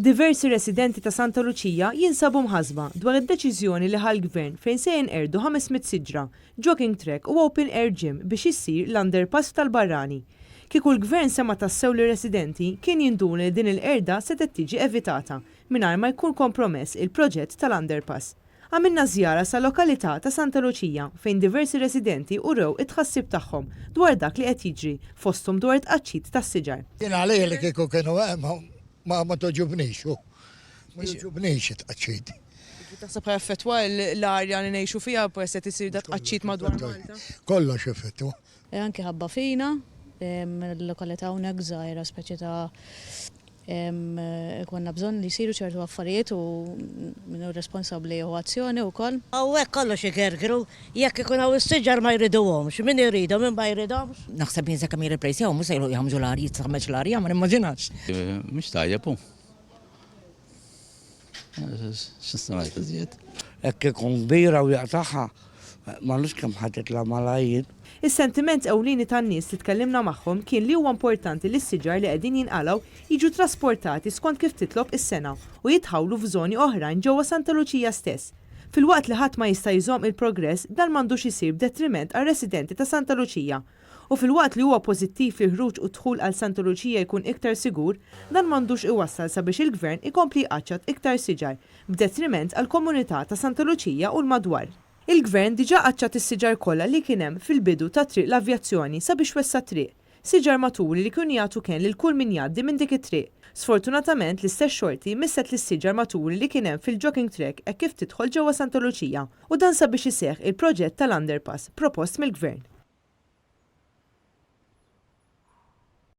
Diversi residenti ta' Santa Luċija jinsabu mħasba dwar id-deċiżjoni li ħall-gvern fejn se jinqerdu 500 siġra, jogging track u open air gym biex issir l-underpass tal-Barrani. Kieku l-gvern sema tassew li residenti kien jindun li din il-qerda se tiġi evitata mingħajr ma jkun kompromess il-proġett tal-underpass. Għamilna żjara sa' lokalità ta' Santa Luċija fejn diversi residenti urew it-tħassib tagħhom dwar dak li qed jiġri fosthom dwar it-tqaċċit tas-siġar. Jien għalija li kieku kienu ma toġobniex, ma toġobniex it-tqaċċit. Taħseb effettwa l-arja li ngħixu fiha peress qed isir dat tqaċċit madwar Malta? Kollox effettwa. Anke ħabba fina, l-lokalità hawnhekk żgħira speċi ta' konna bżonn li jsiru ċertu affarijiet u minnu responsabbli u azzjoni wkoll. Hawnhekk kollox ikerkru, jekk ikun hawn is-siġar ma jriduhomx, min iridhom min ma jridhomx. Naħseb jien kemm jirrepressjaw mhux se jagħmlu l-arji tsaħmeġ l-arja ma nimmaġinax. Mhux tajjeb hu. X'nista' ngħid iżjed. Hekk ikun kbira u jaqtaħħa m'għandux kemm ħadd titla' malajjed. Is-sentiment ewlieni tan-nies li tkellimna magħhom kien li huwa importanti li s-siġar li qegħdin jinqalgħu jiġu trasportati skont kif titlob is-sena u jitħawlu f'żoni oħrajn ġewwa Santa Luċija stess. Filwaqt li ħadd ma jista' jżomm il-progress dan m'għandux isir b'detriment għar-residenti ta' Santa Luċija. U filwaqt li huwa pożittiv li ħruġ u dħul għal Santa Luċija jkun iktar sigur, dan m'għandux iwassal sabiex il-gvern ikompli jqaċċad iktar siġar b'detriment għall komunità ta' Santa Luċija u l-madwar. Il-gvern diġà qaċċat is-siġar kollha li kien hemm fil-bidu ta' triq l-avjazzjoni sabiex wessa triq. Siġar maturi li kienu jagħtu kien lil kull min jgħaddi minn dik it-triq. Sfortunatament l-istess xorti misset lis-siġar maturi li kien hemm fil-jogging track hekk kif tidħol ġewwa Santa Luċija u dan sabiex iseħħ il-proġett tal-underpass propost mill-gvern.